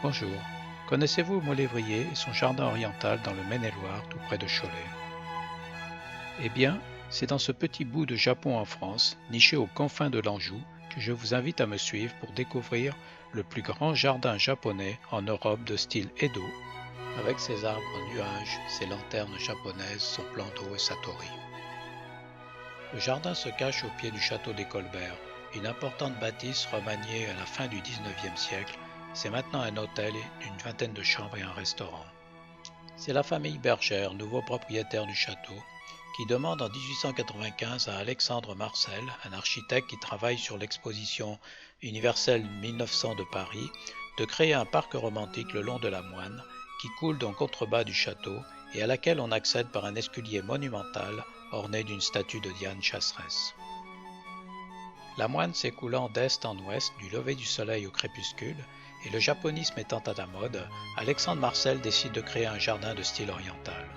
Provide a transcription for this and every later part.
Bonjour. Connaissez-vous Molévrier et son jardin oriental dans le Maine-et-Loire, tout près de Cholet? Eh bien, c'est dans ce petit bout de Japon en France, niché aux confins de l'Anjou, que je vous invite à me suivre pour découvrir le plus grand jardin japonais en Europe de style Edo, avec ses arbres en nuages, ses lanternes japonaises, son plan d'eau et sa torii. Le jardin se cache au pied du château des Colbert, une importante bâtisse remaniée à la fin du XIXe siècle. C'est maintenant un hôtel d'une vingtaine de chambres et un restaurant. C'est la famille Bergère, nouveau propriétaire du château, qui demande en 1895 à Alexandre Marcel, un architecte qui travaille sur l'exposition universelle 1900 de Paris, de créer un parc romantique le long de la Moine, qui coule en contrebas du château et à laquelle on accède par un escalier monumental orné d'une statue de Diane Chasseresse. La Moine s'écoulant d'est en ouest, du lever du soleil au crépuscule, et le japonisme étant à la mode, Alexandre Marcel décide de créer un jardin de style oriental.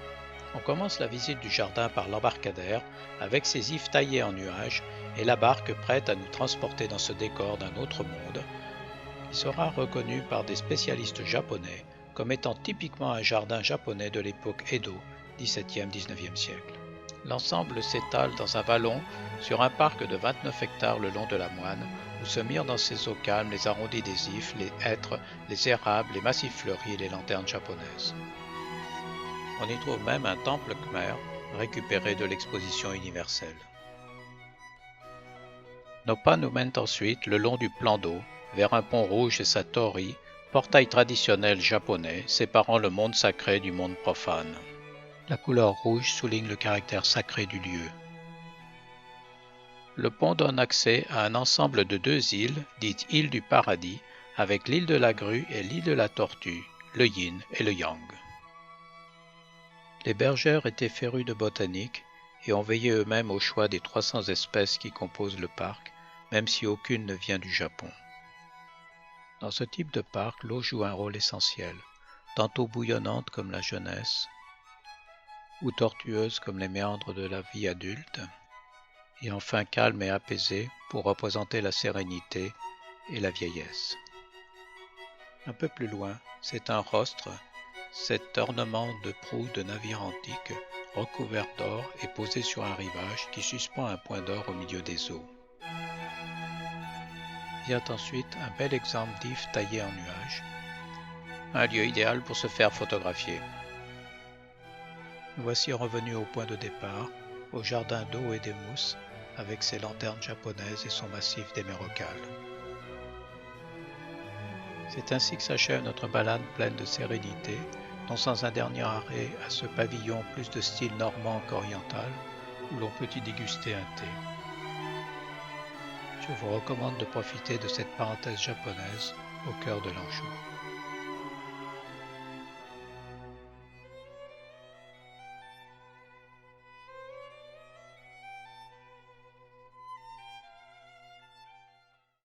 On commence la visite du jardin par l'embarcadère, avec ses ifs taillés en nuages, et la barque prête à nous transporter dans ce décor d'un autre monde, qui sera reconnu par des spécialistes japonais comme étant typiquement un jardin japonais de l'époque Edo, XVIIe-XIXe siècle. L'ensemble s'étale dans un vallon sur un parc de 29 hectares le long de la Moine, où se mirent dans ses eaux calmes les arrondis des ifs, les hêtres, les érables, les massifs fleuris et les lanternes japonaises. On y trouve même un temple khmer récupéré de l'exposition universelle. Nos pas nous mènent ensuite le long du plan d'eau, vers un pont rouge et sa torii, portail traditionnel japonais séparant le monde sacré du monde profane. La couleur rouge souligne le caractère sacré du lieu. Le pont donne accès à un ensemble de deux îles, dites îles du paradis, avec l'île de la Grue et l'île de la Tortue, le yin et le yang. Les bergères étaient férus de botanique et ont veillé eux-mêmes au choix des 300 espèces qui composent le parc, même si aucune ne vient du Japon. Dans ce type de parc, l'eau joue un rôle essentiel, tantôt bouillonnante comme la jeunesse, ou tortueuse comme les méandres de la vie adulte, et enfin calme et apaisée pour représenter la sérénité et la vieillesse. Un peu plus loin, c'est un rostre, cet ornement de proue de navire antique, recouvert d'or et posé sur un rivage qui suspend un point d'or au milieu des eaux. Vient ensuite un bel exemple d'if taillé en nuages, un lieu idéal pour se faire photographier. Nous voici revenus au point de départ, au jardin d'eau et des mousses, avec ses lanternes japonaises et son massif d'émeraucales. C'est ainsi que s'achève notre balade pleine de sérénité, non sans un dernier arrêt à ce pavillon plus de style normand qu'oriental, où l'on peut y déguster un thé. Je vous recommande de profiter de cette parenthèse japonaise au cœur de l'Anjou.